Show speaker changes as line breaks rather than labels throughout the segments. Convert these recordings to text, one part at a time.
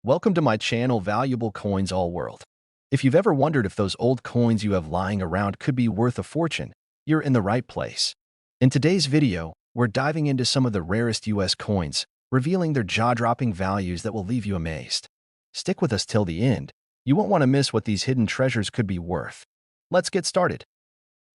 Welcome to my channel, Valuable Coins All World. If you've ever wondered if those old coins you have lying around could be worth a fortune, you're in the right place. In today's video, we're diving into some of the rarest US coins, revealing their jaw-dropping values that will leave you amazed. Stick with us till the end. You won't want to miss what these hidden treasures could be worth. Let's get started.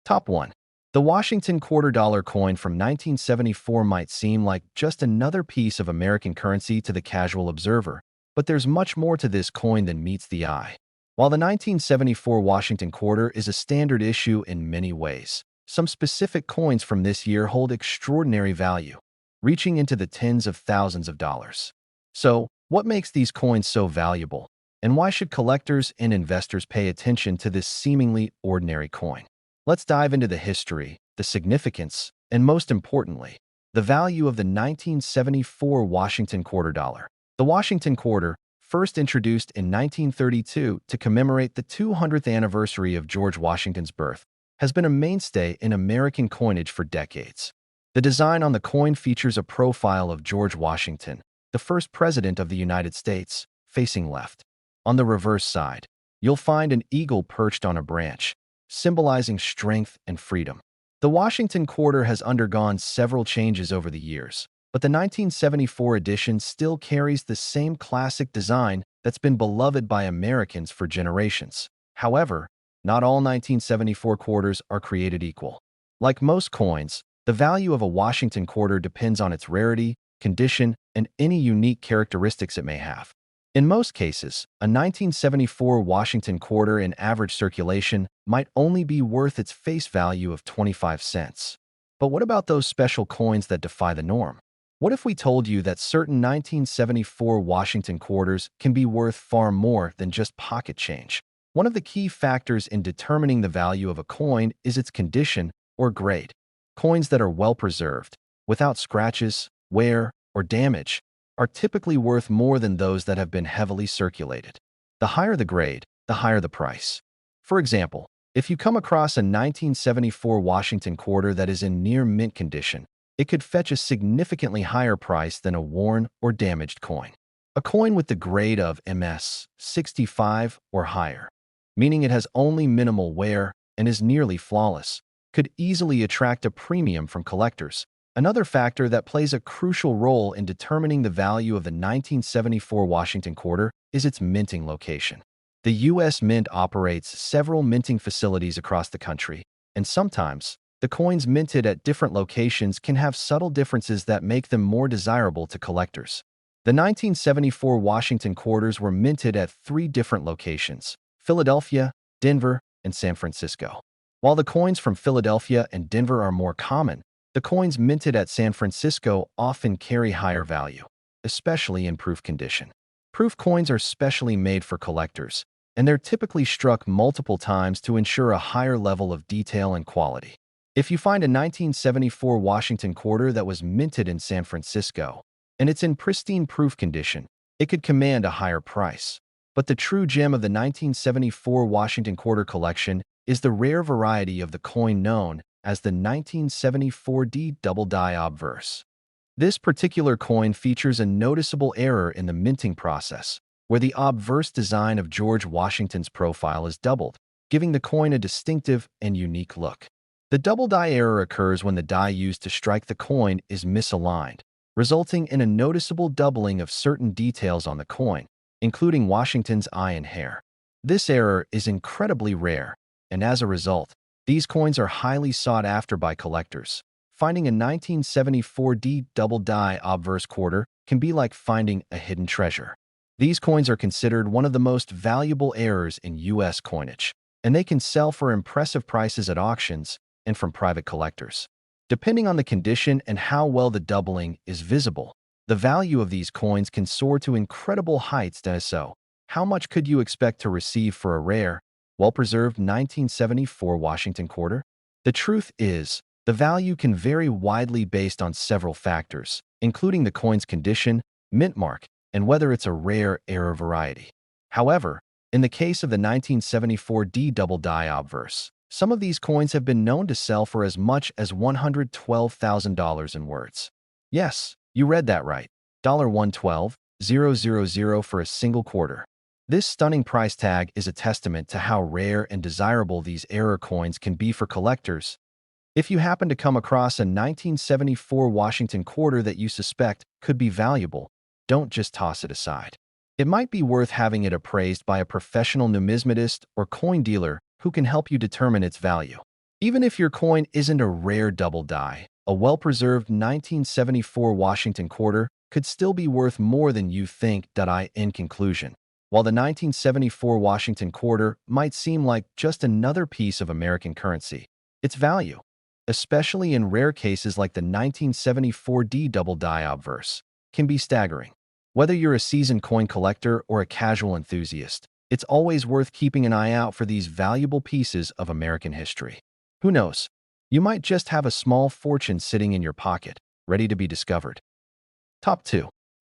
Top 1. The Washington $quarter coin from 1974 might seem like just another piece of American currency to the casual observer, but there's much more to this coin than meets the eye. While the 1974 Washington quarter is a standard issue in many ways, some specific coins from this year hold extraordinary value, reaching into the tens of thousands of dollars. So, what makes these coins so valuable, and why should collectors and investors pay attention to this seemingly ordinary coin? Let's dive into the history, the significance, and most importantly, the value of the 1974 Washington quarter dollar. The Washington quarter, first introduced in 1932 to commemorate the 200th anniversary of George Washington's birth, has been a mainstay in American coinage for decades. The design on the coin features a profile of George Washington, the first president of the United States, facing left. On the reverse side, you'll find an eagle perched on a branch, symbolizing strength and freedom. The Washington quarter has undergone several changes over the years, but the 1974 edition still carries the same classic design that's been beloved by Americans for generations. However, not all 1974 quarters are created equal. Like most coins, the value of a Washington quarter depends on its rarity, condition, and any unique characteristics it may have. In most cases, a 1974 Washington quarter in average circulation might only be worth its face value of 25 cents. But what about those special coins that defy the norm? What if we told you that certain 1974 Washington quarters can be worth far more than just pocket change? One of the key factors in determining the value of a coin is its condition or grade. Coins that are well preserved, without scratches, wear, or damage, are typically worth more than those that have been heavily circulated. The higher the grade, the higher the price. For example, if you come across a 1974 Washington quarter that is in near mint condition, it could fetch a significantly higher price than a worn or damaged coin. A coin with the grade of MS 65 or higher, meaning it has only minimal wear and is nearly flawless, could easily attract a premium from collectors. Another factor that plays a crucial role in determining the value of the 1974 Washington quarter is its minting location. The U.S. Mint operates several minting facilities across the country, and sometimes the coins minted at different locations can have subtle differences that make them more desirable to collectors. The 1974 Washington quarters were minted at 3 different locations: Philadelphia, Denver, and San Francisco. While the coins from Philadelphia and Denver are more common, the coins minted at San Francisco often carry higher value, especially in proof condition. Proof coins are specially made for collectors, and they're typically struck multiple times to ensure a higher level of detail and quality. If you find a 1974 Washington quarter that was minted in San Francisco, and it's in pristine proof condition, it could command a higher price. But the true gem of the 1974 Washington quarter collection is the rare variety of the coin known as the 1974D double die obverse. This particular coin features a noticeable error in the minting process, where the obverse design of George Washington's profile is doubled, giving the coin a distinctive and unique look. The double die error occurs when the die used to strike the coin is misaligned, resulting in a noticeable doubling of certain details on the coin, including Washington's eye and hair. This error is incredibly rare, and as a result, these coins are highly sought after by collectors. Finding a 1974D double die obverse quarter can be like finding a hidden treasure. These coins are considered one of the most valuable errors in U.S. coinage, and they can sell for impressive prices at auctions and from private collectors. Depending on the condition and how well the doubling is visible, the value of these coins can soar to incredible heights. So, how much could you expect to receive for a rare, well-preserved 1974 Washington quarter? The truth is, the value can vary widely based on several factors, including the coin's condition, mint mark, and whether it's a rare error variety. However, in the case of the 1974D double die obverse, some of these coins have been known to sell for as much as $112,000 in words. Yes, you read that right. $112,000. $0.000 for a single quarter. This stunning price tag is a testament to how rare and desirable these era coins can be for collectors. If you happen to come across a 1974 Washington quarter that you suspect could be valuable, don't just toss it aside. It might be worth having it appraised by a professional numismatist or coin dealer who can help you determine its value. Even if your coin isn't a rare double die, a well-preserved 1974 Washington quarter could still be worth more than you think. In conclusion, while the 1974 Washington quarter might seem like just another piece of American currency, its value, especially in rare cases like the 1974 D double die obverse, can be staggering. Whether you're a seasoned coin collector or a casual enthusiast, it's always worth keeping an eye out for these valuable pieces of American history. Who knows? You might just have a small fortune sitting in your pocket, ready to be discovered. Top 2.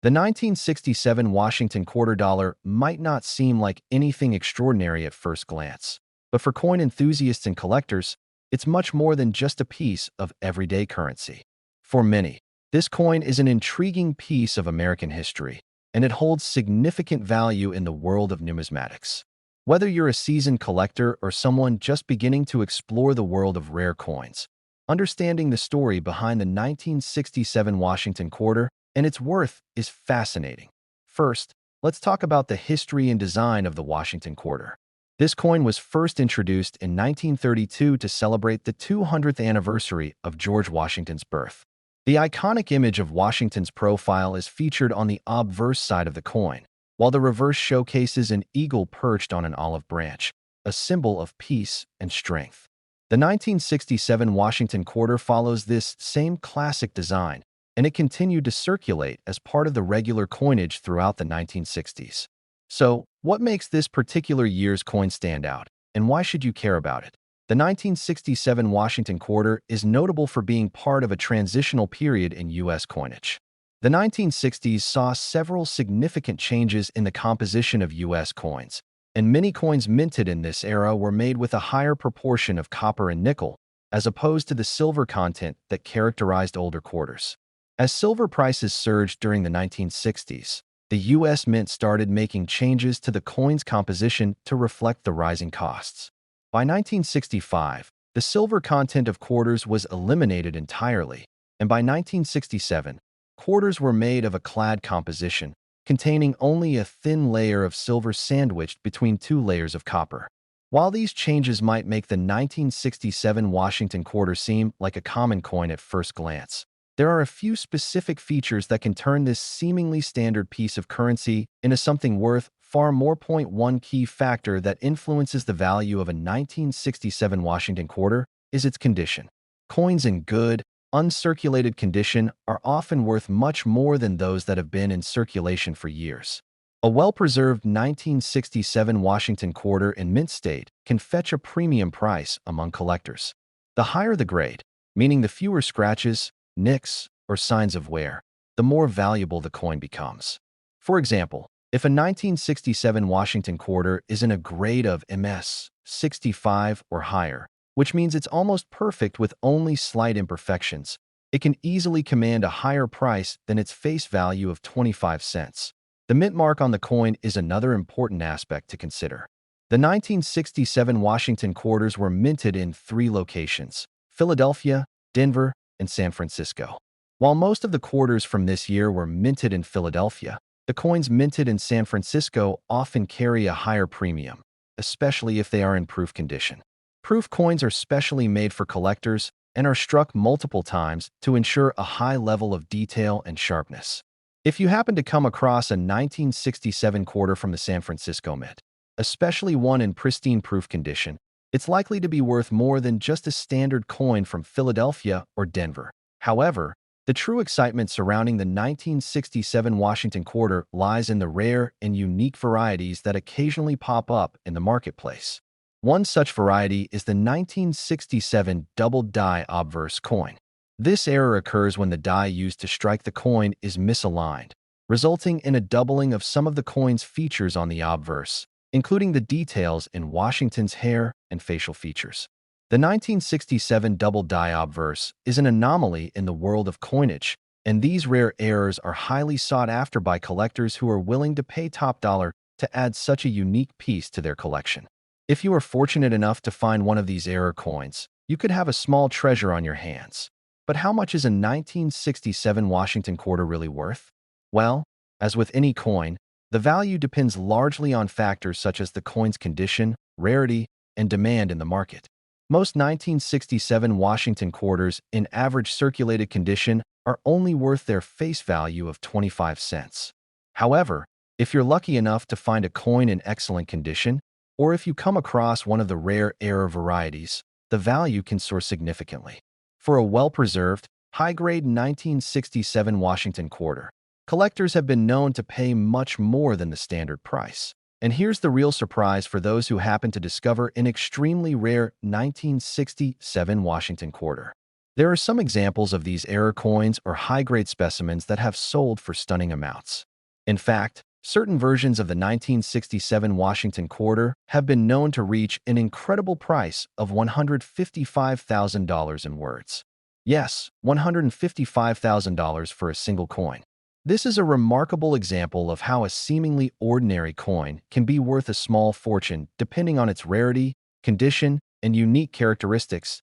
The 1967 Washington quarter dollar might not seem like anything extraordinary at first glance, but for coin enthusiasts and collectors, it's much more than just a piece of everyday currency. For many, this coin is an intriguing piece of American history, and it holds significant value in the world of numismatics. Whether you're a seasoned collector or someone just beginning to explore the world of rare coins, understanding the story behind the 1967 Washington quarter and its worth is fascinating. First, let's talk about the history and design of the Washington quarter. This coin was first introduced in 1932 to celebrate the 200th anniversary of George Washington's birth. The iconic image of Washington's profile is featured on the obverse side of the coin, while the reverse showcases an eagle perched on an olive branch, a symbol of peace and strength. The 1967 Washington quarter follows this same classic design, and it continued to circulate as part of the regular coinage throughout the 1960s. So, what makes this particular year's coin stand out, and why should you care about it? The 1967 Washington quarter is notable for being part of a transitional period in U.S. coinage. The 1960s saw several significant changes in the composition of U.S. coins, and many coins minted in this era were made with a higher proportion of copper and nickel, as opposed to the silver content that characterized older quarters. As silver prices surged during the 1960s, the U.S. Mint started making changes to the coin's composition to reflect the rising costs. By 1965, the silver content of quarters was eliminated entirely, and by 1967, quarters were made of a clad composition, containing only a thin layer of silver sandwiched between two layers of copper. While these changes might make the 1967 Washington quarter seem like a common coin at first glance, there are a few specific features that can turn this seemingly standard piece of currency into something worth far more. One key factor that influences the value of a 1967 Washington quarter is its condition. Coins in good, uncirculated condition are often worth much more than those that have been in circulation for years. A well-preserved 1967 Washington quarter in mint state can fetch a premium price among collectors. The higher the grade, meaning the fewer scratches, nicks, or signs of wear, the more valuable the coin becomes. For example, if a 1967 Washington quarter is in a grade of MS 65 or higher, which means it's almost perfect with only slight imperfections, it can easily command a higher price than its face value of 25 cents. The mint mark on the coin is another important aspect to consider. The 1967 Washington quarters were minted in 3 locations: Philadelphia, Denver, and San Francisco. While most of the quarters from this year were minted in Philadelphia, the coins minted in San Francisco often carry a higher premium, especially if they are in proof condition. Proof coins are specially made for collectors and are struck multiple times to ensure a high level of detail and sharpness. If you happen to come across a 1967 quarter from the San Francisco Mint, especially one in pristine proof condition, it's likely to be worth more than just a standard coin from Philadelphia or Denver. However, the true excitement surrounding the 1967 Washington quarter lies in the rare and unique varieties that occasionally pop up in the marketplace. One such variety is the 1967 double die obverse coin. This error occurs when the die used to strike the coin is misaligned, resulting in a doubling of some of the coin's features on the obverse, including the details in Washington's hair and facial features. The 1967 double die obverse is an anomaly in the world of coinage and these rare errors are highly sought after by collectors who are willing to pay top dollar to add such a unique piece to their collection. If you are fortunate enough to find one of these error coins, you could have a small treasure on your hands. But how much is a 1967 Washington quarter really worth? Well, as with any coin, the value depends largely on factors such as the coin's condition, rarity, and demand in the market. Most 1967 Washington quarters in average circulated condition are only worth their face value of 25 cents. However, if you're lucky enough to find a coin in excellent condition, or if you come across one of the rare error varieties, the value can soar significantly. For a well-preserved, high-grade 1967 Washington quarter, collectors have been known to pay much more than the standard price. And here's the real surprise for those who happen to discover an extremely rare 1967 Washington quarter. There are some examples of these error coins or high-grade specimens that have sold for stunning amounts. In fact, certain versions of the 1967 Washington quarter have been known to reach an incredible price of $155,000 in words. Yes, $155,000 for a single coin. This is a remarkable example of how a seemingly ordinary coin can be worth a small fortune depending on its rarity, condition, and unique characteristics.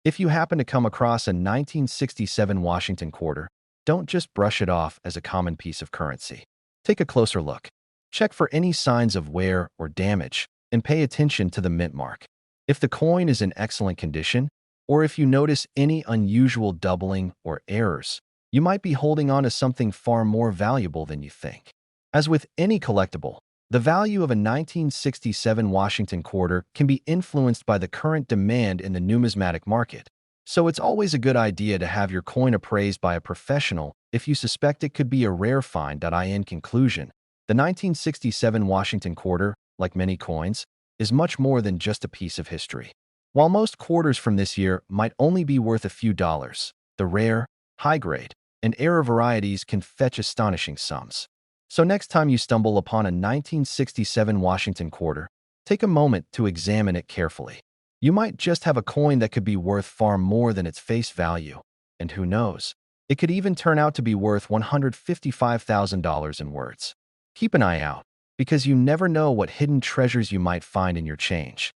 If you happen to come across a 1967 Washington quarter, don't just brush it off as a common piece of currency. Take a closer look. Check for any signs of wear or damage, and pay attention to the mint mark. If the coin is in excellent condition, or if you notice any unusual doubling or errors, you might be holding on to something far more valuable than you think. As with any collectible, the value of a 1967 Washington quarter can be influenced by the current demand in the numismatic market. So it's always a good idea to have your coin appraised by a professional if you suspect it could be a rare find. In conclusion, the 1967 Washington quarter, like many coins, is much more than just a piece of history. While most quarters from this year might only be worth a few dollars, the rare, high-grade, and error varieties can fetch astonishing sums. So next time you stumble upon a 1967 Washington quarter, take a moment to examine it carefully. You might just have a coin that could be worth far more than its face value, and who knows, it could even turn out to be worth $155,000 in words. Keep an eye out, because you never know what hidden treasures you might find in your change.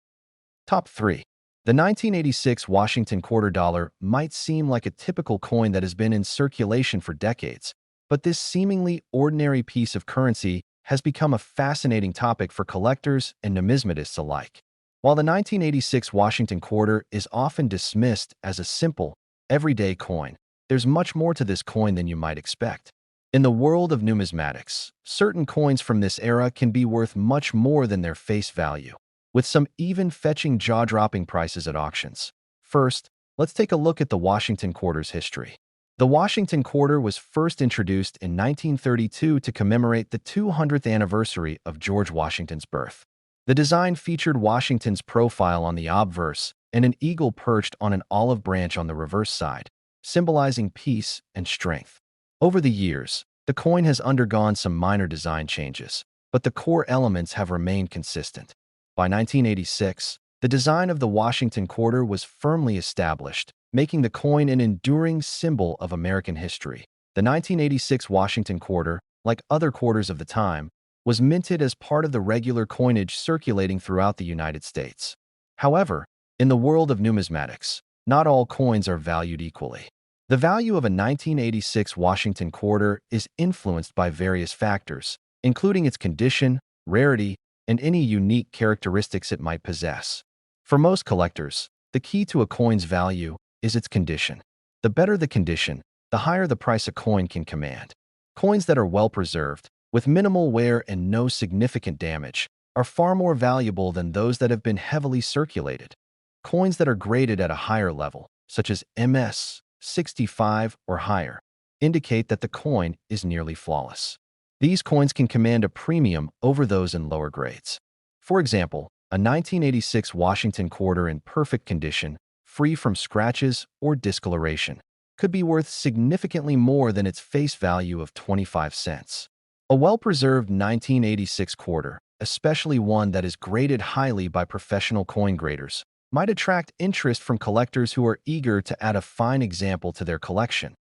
Top 3. The 1986 Washington quarter dollar might seem like a typical coin that has been in circulation for decades, but this seemingly ordinary piece of currency has become a fascinating topic for collectors and numismatists alike. While the 1986 Washington quarter is often dismissed as a simple, everyday coin, there's much more to this coin than you might expect. In the world of numismatics, certain coins from this era can be worth much more than their face value, with some even fetching jaw-dropping prices at auctions. First, let's take a look at the Washington quarter's history. The Washington quarter was first introduced in 1932 to commemorate the 200th anniversary of George Washington's birth. The design featured Washington's profile on the obverse and an eagle perched on an olive branch on the reverse side, symbolizing peace and strength. Over the years, the coin has undergone some minor design changes, but the core elements have remained consistent. By 1986, the design of the Washington quarter was firmly established, making the coin an enduring symbol of American history. The 1986 Washington quarter, like other quarters of the time, was minted as part of the regular coinage circulating throughout the United States. However, in the world of numismatics, not all coins are valued equally. The value of a 1986 Washington quarter is influenced by various factors, including its condition, rarity, and any unique characteristics it might possess. For most collectors, the key to a coin's value is its condition. The better the condition, the higher the price a coin can command. Coins that are well preserved, with minimal wear and no significant damage, are far more valuable than those that have been heavily circulated. Coins that are graded at a higher level, such as MS 65 or higher, indicate that the coin is nearly flawless. These coins can command a premium over those in lower grades. For example, a 1986 Washington quarter in perfect condition, free from scratches or discoloration, could be worth significantly more than its face value of 25 cents. A well-preserved 1986 quarter, especially one that is graded highly by professional coin graders, might attract interest from collectors who are eager to add a fine example to their collection.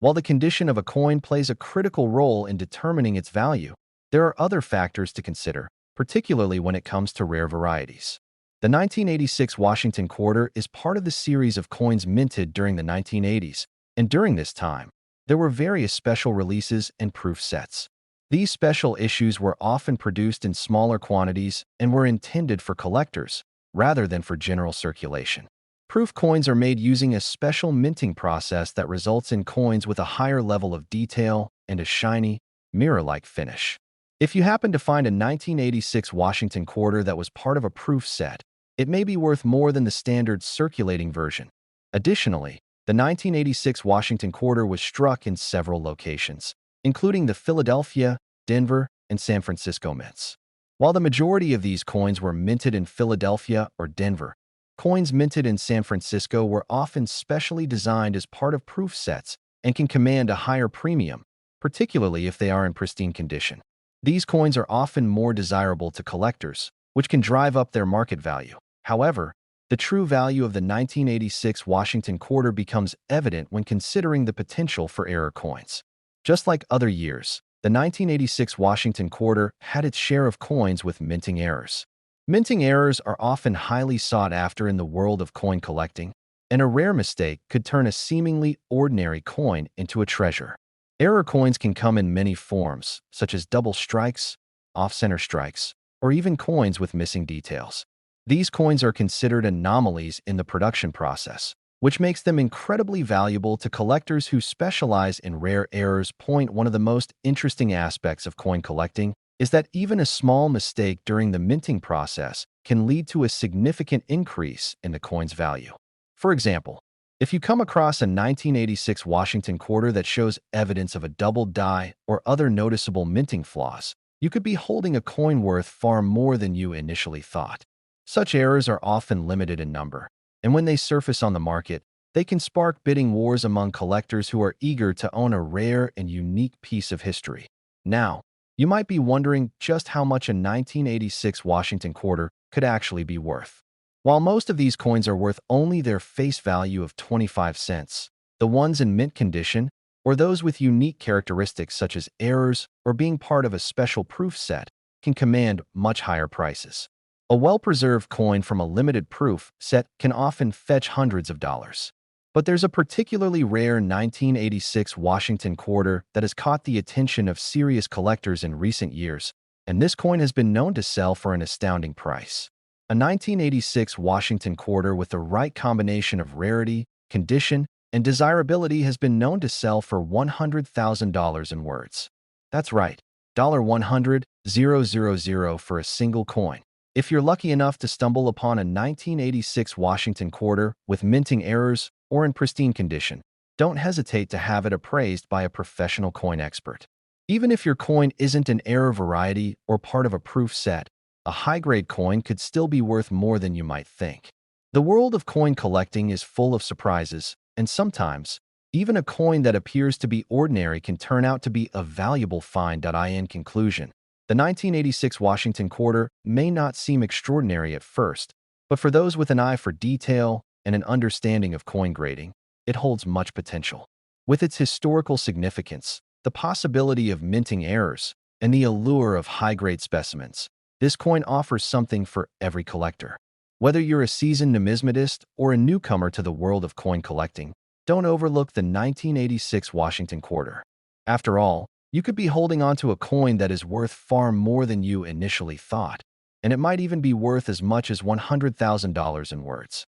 While the condition of a coin plays a critical role in determining its value, there are other factors to consider, particularly when it comes to rare varieties. The 1986 Washington quarter is part of the series of coins minted during the 1980s, and during this time, there were various special releases and proof sets. These special issues were often produced in smaller quantities and were intended for collectors, rather than for general circulation. Proof coins are made using a special minting process that results in coins with a higher level of detail and a shiny, mirror-like finish. If you happen to find a 1986 Washington quarter that was part of a proof set, it may be worth more than the standard circulating version. Additionally, the 1986 Washington quarter was struck in several locations, including the Philadelphia, Denver, and San Francisco mints. While the majority of these coins were minted in Philadelphia or Denver, coins minted in San Francisco were often specially designed as part of proof sets and can command a higher premium, particularly if they are in pristine condition. These coins are often more desirable to collectors, which can drive up their market value. However, the true value of the 1986 Washington quarter becomes evident when considering the potential for error coins. Just like other years, the 1986 Washington quarter had its share of coins with minting errors. Minting errors are often highly sought after in the world of coin collecting, and a rare mistake could turn a seemingly ordinary coin into a treasure. Error coins can come in many forms, such as double strikes, off-center strikes, or even coins with missing details. These coins are considered anomalies in the production process, which makes them incredibly valuable to collectors who specialize in rare errors. One of the most interesting aspects of coin collecting is that even a small mistake during the minting process can lead to a significant increase in the coin's value. For example, if you come across a 1986 Washington quarter that shows evidence of a double die or other noticeable minting flaws, you could be holding a coin worth far more than you initially thought. Such errors are often limited in number, and when they surface on the market, they can spark bidding wars among collectors who are eager to own a rare and unique piece of history. Now, you might be wondering just how much a 1986 Washington quarter could actually be worth. While most of these coins are worth only their face value of 25 cents, the ones in mint condition, or those with unique characteristics such as errors or being part of a special proof set, can command much higher prices. A well-preserved coin from a limited proof set can often fetch hundreds of dollars. But there's a particularly rare 1986 Washington quarter that has caught the attention of serious collectors in recent years, and this coin has been known to sell for an astounding price. A 1986 Washington quarter with the right combination of rarity, condition, and desirability has been known to sell for $100,000 in words. That's right, $100,000 for a single coin. If you're lucky enough to stumble upon a 1986 Washington quarter with minting errors or in pristine condition, don't hesitate to have it appraised by a professional coin expert. Even if your coin isn't an error variety or part of a proof set, a high-grade coin could still be worth more than you might think. The world of coin collecting is full of surprises, and sometimes, even a coin that appears to be ordinary can turn out to be a valuable find. In conclusion, the 1986 Washington quarter may not seem extraordinary at first, but for those with an eye for detail and an understanding of coin grading, it holds much potential. With its historical significance, the possibility of minting errors, and the allure of high-grade specimens, this coin offers something for every collector. Whether you're a seasoned numismatist or a newcomer to the world of coin collecting, don't overlook the 1986 Washington quarter. After all, you could be holding onto a coin that is worth far more than you initially thought, and it might even be worth as much as $100,000 in words.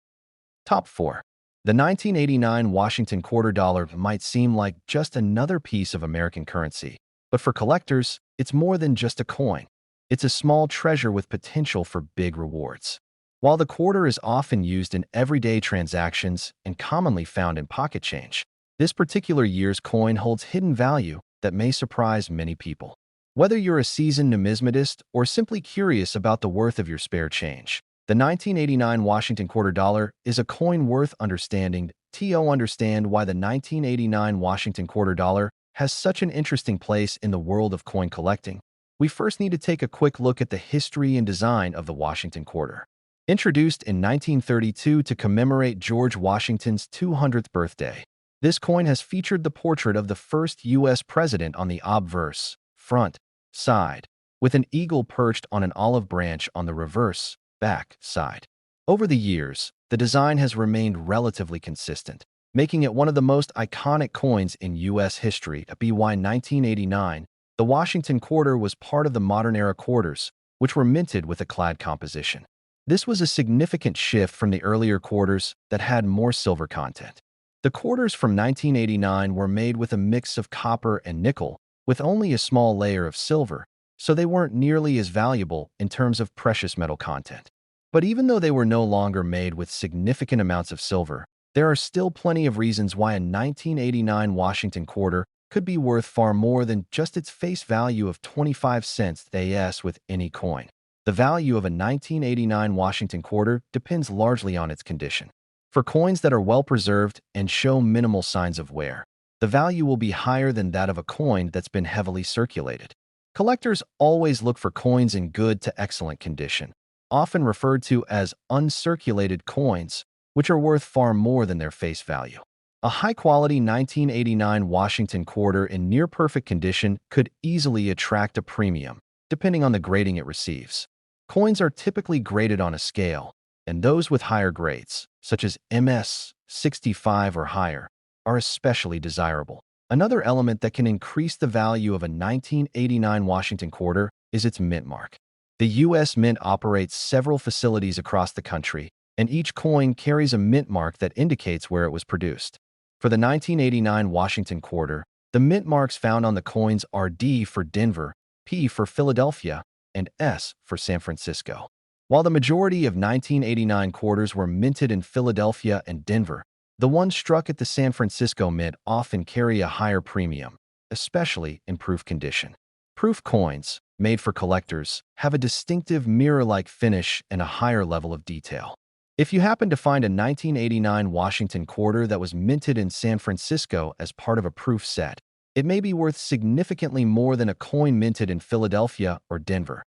Top 4. The 1989 Washington quarter dollar might seem like just another piece of American currency, but for collectors, it's more than just a coin. It's a small treasure with potential for big rewards. While the quarter is often used in everyday transactions and commonly found in pocket change, this particular year's coin holds hidden value that may surprise many people. Whether you're a seasoned numismatist or simply curious about the worth of your spare change, the 1989 Washington quarter dollar is a coin worth understanding. Understand why the 1989 Washington quarter dollar has such an interesting place in the world of coin collecting. We first need to take a quick look at the history and design of the Washington quarter. Introduced in 1932 to commemorate George Washington's 200th birthday, This coin has featured the portrait of the first U.S. president on the obverse, front, side, with an eagle perched on an olive branch on the reverse, back, side. Over the years, the design has remained relatively consistent, making it one of the most iconic coins in U.S. history. By 1989, the Washington quarter was part of the modern-era quarters, which were minted with a clad composition. This was a significant shift from the earlier quarters that had more silver content. The quarters from 1989 were made with a mix of copper and nickel, with only a small layer of silver, so they weren't nearly as valuable in terms of precious metal content. But even though they were no longer made with significant amounts of silver, there are still plenty of reasons why a 1989 Washington quarter could be worth far more than just its face value of 25 cents. As with any coin, the value of a 1989 Washington quarter depends largely on its condition. For coins that are well preserved and show minimal signs of wear, the value will be higher than that of a coin that's been heavily circulated. Collectors always look for coins in good to excellent condition, often referred to as uncirculated coins, which are worth far more than their face value. A high-quality 1989 Washington quarter in near-perfect condition could easily attract a premium, depending on the grading it receives. Coins are typically graded on a scale, and those with higher grades, such as MS 65 or higher, are especially desirable. Another element that can increase the value of a 1989 Washington quarter is its mint mark. The U.S. Mint operates several facilities across the country, and each coin carries a mint mark that indicates where it was produced. For the 1989 Washington quarter, the mint marks found on the coins are D for Denver, P for Philadelphia, and S for San Francisco. While the majority of 1989 quarters were minted in Philadelphia and Denver, the ones struck at the San Francisco Mint often carry a higher premium, especially in proof condition. Proof coins, made for collectors, have a distinctive mirror-like finish and a higher level of detail. If you happen to find a 1989 Washington quarter that was minted in San Francisco as part of a proof set, it may be worth significantly more than a coin minted in Philadelphia or Denver.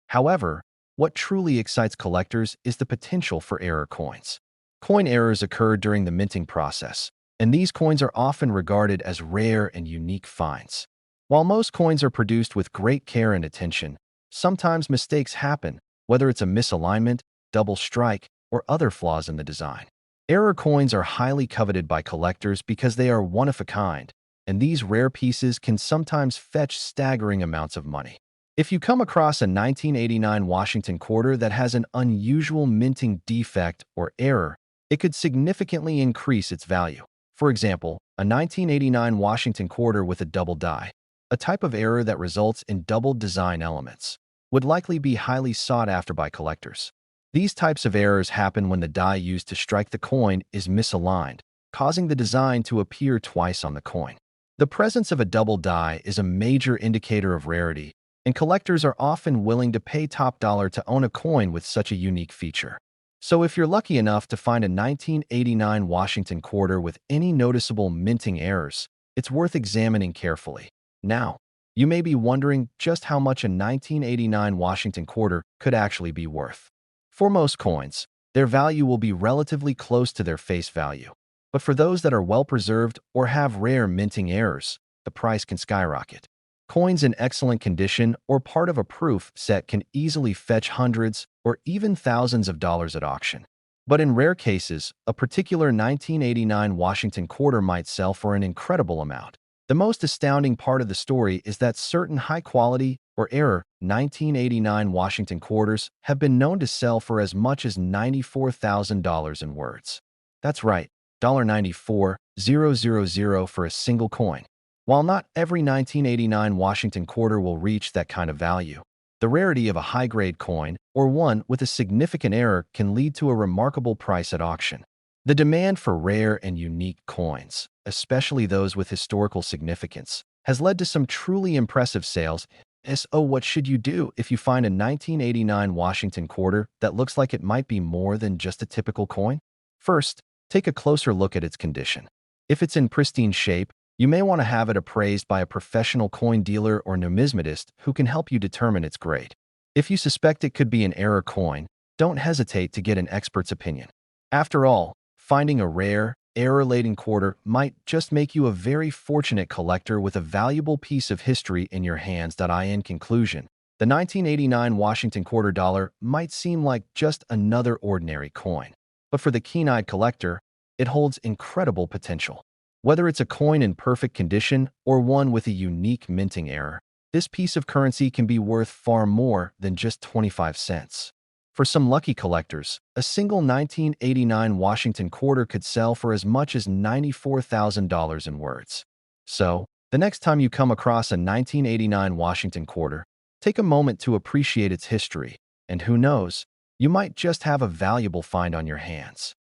However, what truly excites collectors is the potential for error coins. Coin errors occur during the minting process, and these coins are often regarded as rare and unique finds. While most coins are produced with great care and attention, sometimes mistakes happen, whether it's a misalignment, double strike, or other flaws in the design. Error coins are highly coveted by collectors because they are one of a kind, and these rare pieces can sometimes fetch staggering amounts of money. If you come across a 1989 Washington quarter that has an unusual minting defect or error, it could significantly increase its value. For example, a 1989 Washington quarter with a double die, a type of error that results in double design elements, would likely be highly sought after by collectors. These types of errors happen when the die used to strike the coin is misaligned, causing the design to appear twice on the coin. The presence of a double die is a major indicator of rarity, and collectors are often willing to pay top dollar to own a coin with such a unique feature. So if you're lucky enough to find a 1989 Washington quarter with any noticeable minting errors, it's worth examining carefully. Now, you may be wondering just how much a 1989 Washington quarter could actually be worth. For most coins, their value will be relatively close to their face value. But for those that are well preserved or have rare minting errors, the price can skyrocket. Coins in excellent condition or part of a proof set can easily fetch hundreds or even thousands of dollars at auction. But in rare cases, a particular 1989 Washington quarter might sell for an incredible amount. The most astounding part of the story is that certain high-quality or error 1989 Washington quarters have been known to sell for as much as $94,000 in words. That's right, $94,000 for a single coin. While not every 1989 Washington quarter will reach that kind of value, the rarity of a high-grade coin or one with a significant error can lead to a remarkable price at auction. The demand for rare and unique coins, especially those with historical significance, has led to some truly impressive sales. So what should you do if you find a 1989 Washington quarter that looks like it might be more than just a typical coin? First, take a closer look at its condition. If it's in pristine shape, you may want to have it appraised by a professional coin dealer or numismatist who can help you determine its grade. If you suspect it could be an error coin, don't hesitate to get an expert's opinion. After all, finding a rare, error-laden quarter might just make you a very fortunate collector with a valuable piece of history in your hands. In conclusion, the 1989 Washington quarter dollar might seem like just another ordinary coin, but for the keen-eyed collector, it holds incredible potential. Whether it's a coin in perfect condition or one with a unique minting error, this piece of currency can be worth far more than just 25 cents. For some lucky collectors, a single 1989 Washington quarter could sell for as much as $94,000 in words. So, the next time you come across a 1989 Washington quarter, take a moment to appreciate its history, and who knows, you might just have a valuable find on your hands.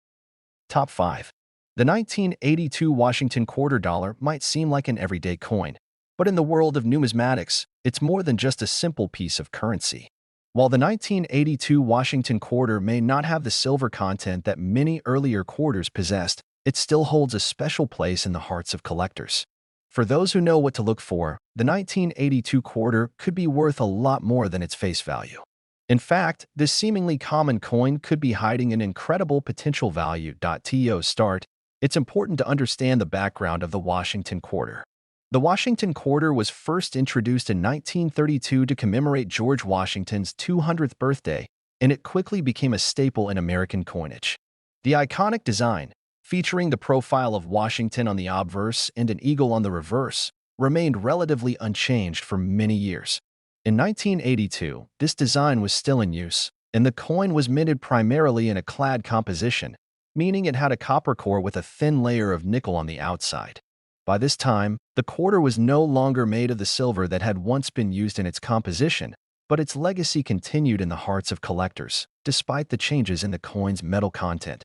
Top 5. The 1982 Washington quarter dollar might seem like an everyday coin, but in the world of numismatics, it's more than just a simple piece of currency. While the 1982 Washington quarter may not have the silver content that many earlier quarters possessed, it still holds a special place in the hearts of collectors. For those who know what to look for, the 1982 quarter could be worth a lot more than its face value. In fact, this seemingly common coin could be hiding an incredible potential value. To start, it's important to understand the background of the Washington quarter. The Washington quarter was first introduced in 1932 to commemorate George Washington's 200th birthday, and it quickly became a staple in American coinage. The iconic design, featuring the profile of Washington on the obverse and an eagle on the reverse, remained relatively unchanged for many years. In 1982, this design was still in use, and the coin was minted primarily in a clad composition, meaning it had a copper core with a thin layer of nickel on the outside. By this time, the quarter was no longer made of the silver that had once been used in its composition, but its legacy continued in the hearts of collectors, despite the changes in the coin's metal content.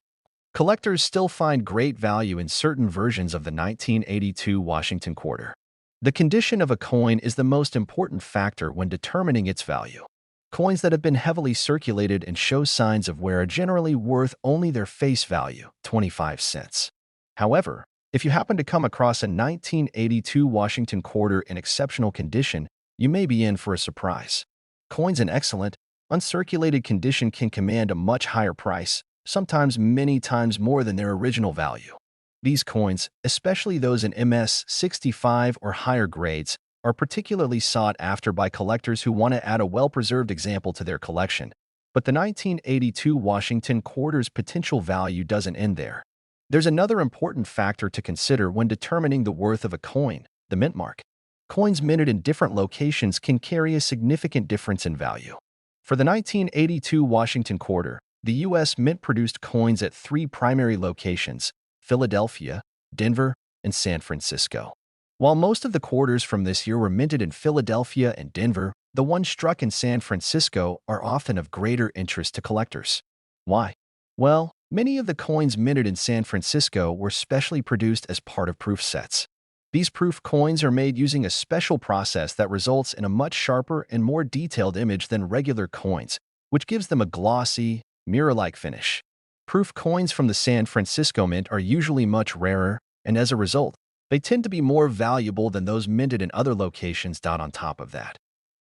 Collectors still find great value in certain versions of the 1982 Washington quarter. The condition of a coin is the most important factor when determining its value. Coins that have been heavily circulated and show signs of wear are generally worth only their face value, 25 cents. However, if you happen to come across a 1982 Washington quarter in exceptional condition, you may be in for a surprise. Coins in excellent, uncirculated condition can command a much higher price, sometimes many times more than their original value. These coins, especially those in MS-65 or higher grades, are particularly sought after by collectors who want to add a well-preserved example to their collection. But the 1982 Washington quarter's potential value doesn't end there. There's another important factor to consider when determining the worth of a coin: the mint mark. Coins minted in different locations can carry a significant difference in value. For the 1982 Washington quarter, the U.S. Mint produced coins at 3 primary locations: Philadelphia, Denver, and San Francisco. While most of the quarters from this year were minted in Philadelphia and Denver, the ones struck in San Francisco are often of greater interest to collectors. Why? Well, many of the coins minted in San Francisco were specially produced as part of proof sets. These proof coins are made using a special process that results in a much sharper and more detailed image than regular coins, which gives them a glossy, mirror-like finish. Proof coins from the San Francisco Mint are usually much rarer, and as a result, they tend to be more valuable than those minted in other locations. On top of that,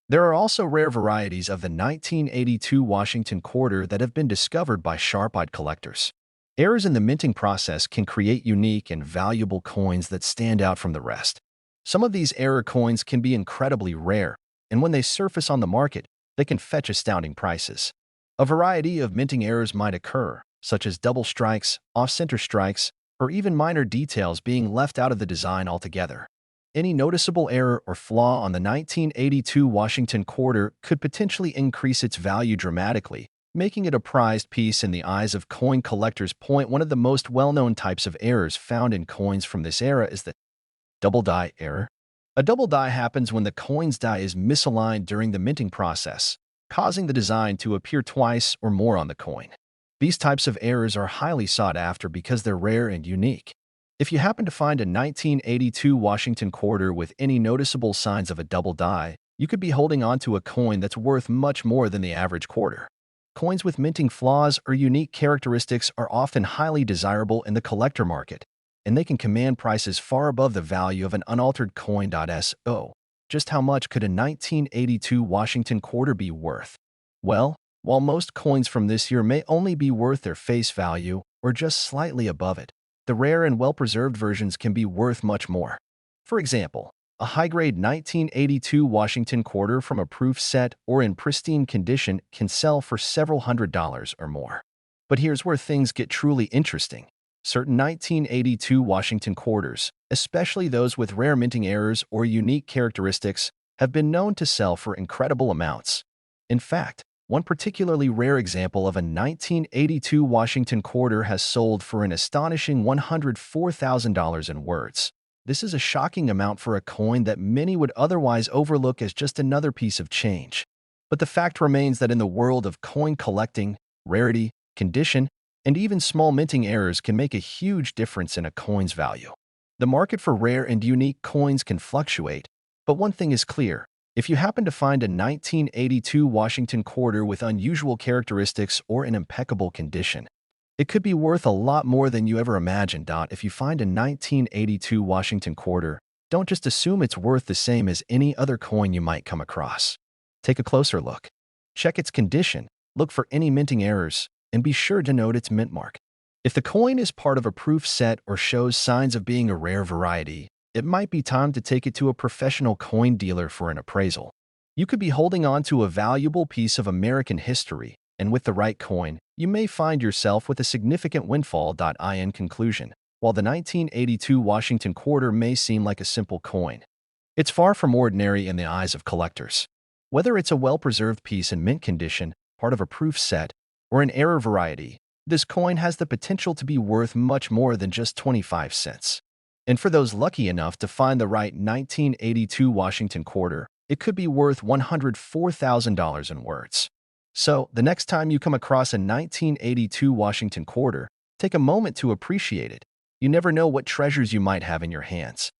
there are also rare varieties of the 1982 Washington quarter that have been discovered by sharp-eyed collectors. Errors in the minting process can create unique and valuable coins that stand out from the rest. Some of these error coins can be incredibly rare, and when they surface on the market, they can fetch astounding prices. A variety of minting errors might occur, such as double strikes, off-center strikes, or even minor details being left out of the design altogether. Any noticeable error or flaw on the 1982 Washington quarter could potentially increase its value dramatically, making it a prized piece in the eyes of coin collectors. One of the most well-known types of errors found in coins from this era is the double die error. A double die happens when the coin's die is misaligned during the minting process, causing the design to appear twice or more on the coin. These types of errors are highly sought after because they're rare and unique. If you happen to find a 1982 Washington quarter with any noticeable signs of a double die, you could be holding on to a coin that's worth much more than the average quarter. Coins with minting flaws or unique characteristics are often highly desirable in the collector market, and they can command prices far above the value of an unaltered coin. So, just how much could a 1982 Washington quarter be worth? Well, while most coins from this year may only be worth their face value or just slightly above it, the rare and well-preserved versions can be worth much more. For example, a high-grade 1982 Washington quarter from a proof set or in pristine condition can sell for several $100s or more. But here's where things get truly interesting. Certain 1982 Washington quarters, especially those with rare minting errors or unique characteristics, have been known to sell for incredible amounts. In fact, one particularly rare example of a 1982 Washington quarter has sold for an astonishing $104,000 in words. This is a shocking amount for a coin that many would otherwise overlook as just another piece of change. But the fact remains that in the world of coin collecting, rarity, condition, and even small minting errors can make a huge difference in a coin's value. The market for rare and unique coins can fluctuate, but one thing is clear. If you happen to find a 1982 Washington quarter with unusual characteristics or in impeccable condition, it could be worth a lot more than you ever imagined. If you find a 1982 Washington quarter, don't just assume it's worth the same as any other coin you might come across. Take a closer look. Check its condition, look for any minting errors, and be sure to note its mint mark. If the coin is part of a proof set or shows signs of being a rare variety, it might be time to take it to a professional coin dealer for an appraisal. You could be holding on to a valuable piece of American history, and with the right coin, you may find yourself with a significant windfall. In conclusion, while the 1982 Washington quarter may seem like a simple coin, it's far from ordinary in the eyes of collectors. Whether it's a well-preserved piece in mint condition, part of a proof set, or an error variety, this coin has the potential to be worth much more than just 25 cents. And for those lucky enough to find the right 1982 Washington quarter, it could be worth $104,000 in words. So, the next time you come across a 1982 Washington quarter, take a moment to appreciate it. You never know what treasures you might have in your hands.